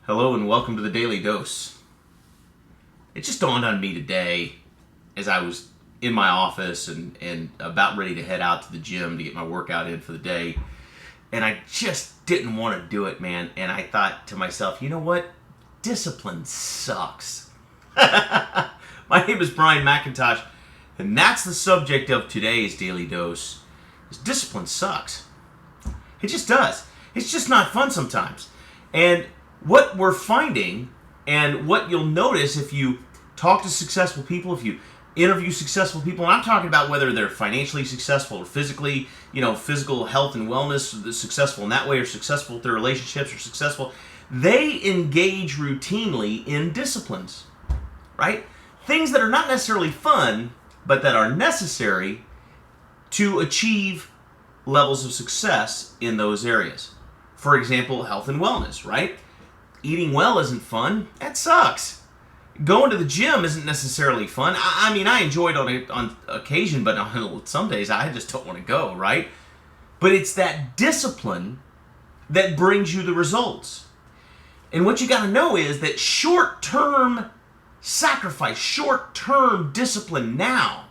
Hello and welcome to the Daily Dose. It just dawned on me today as I was in my office and about ready to head out to the gym to get my workout in for the day. And I just didn't want to do it, man. And I thought to myself, you know what? Discipline sucks. My name is Brian McIntosh, and that's the subject of today's Daily Dose. Is discipline sucks. It just does. It's just not fun sometimes. And what we're finding, and what you'll notice if you talk to successful people, if you interview successful people, and I'm talking about whether they're financially successful or physically, physical health and wellness, successful in that way, or successful with their relationships, or successful, they engage routinely in disciplines, right? Things that are not necessarily fun, but that are necessary to achieve levels of success in those areas. For example, health and wellness, right? Eating well isn't fun. That sucks. Going to the gym isn't necessarily fun. I mean, I enjoy it on occasion, but on some days I just don't want to go, right? But it's that discipline that brings you the results. And what you got to know is that short-term sacrifice, short-term discipline now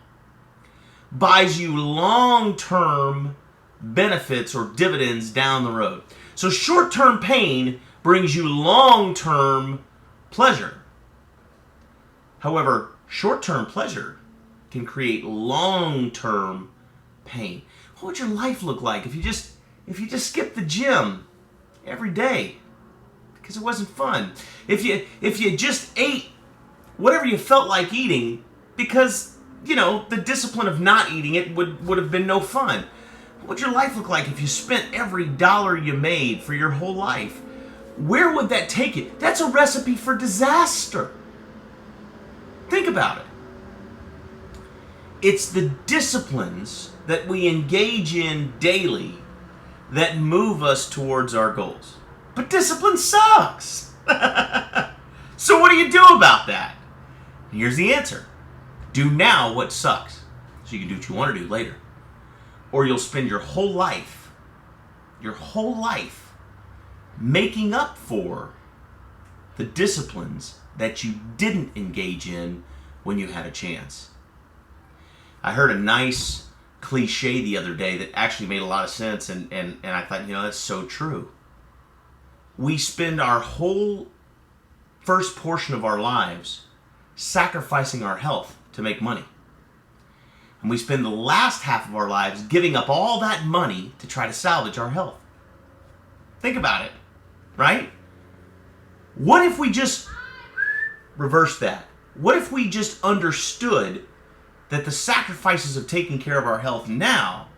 buys you long-term benefits or dividends down the road. So short-term pain brings you long-term pleasure. However, short-term pleasure can create long-term pain. What would your life look like if you just skipped the gym every day because it wasn't fun? If you just ate whatever you felt like eating because the discipline of not eating it would have been no fun. What would your life look like if you spent every dollar you made for your whole life? Where would that take you? That's a recipe for disaster. Think about it. It's the disciplines that we engage in daily that move us towards our goals. But discipline sucks. So what do you do about that? Here's the answer. Do now what sucks, so you can do what you want to do later. Or you'll spend your whole life making up for the disciplines that you didn't engage in when you had a chance. I heard a nice cliche the other day that actually made a lot of sense, and I thought, that's so true. We spend our whole first portion of our lives sacrificing our health to make money. And we spend the last half of our lives giving up all that money to try to salvage our health. Think about it, right? What if we just reverse that? What if we just understood that the sacrifices of taking care of our health now,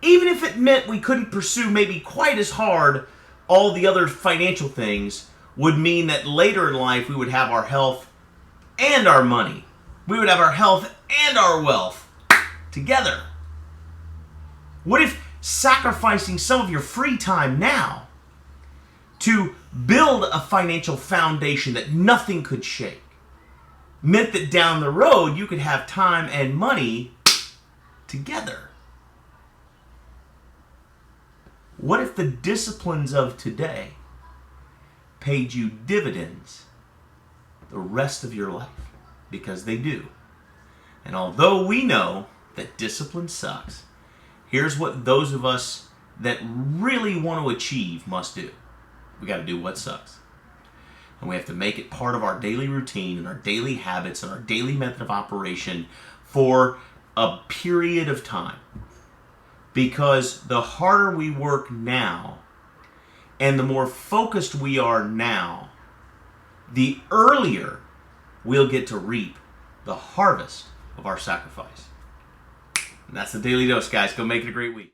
even if it meant we couldn't pursue maybe quite as hard all the other financial things, would mean that later in life we would have our health and our money. We would have our health and our wealth together. What if sacrificing some of your free time now to build a financial foundation that nothing could shake meant that down the road you could have time and money together? What if the disciplines of today paid you dividends the rest of your life? Because they do. And although we know that discipline sucks, here's what those of us that really want to achieve must do. We got to do what sucks. And we have to make it part of our daily routine and our daily habits and our daily method of operation for a period of time. Because the harder we work now and the more focused we are now, the earlier we'll get to reap the harvest of our sacrifice. And that's the Daily Dose, guys. Go make it a great week.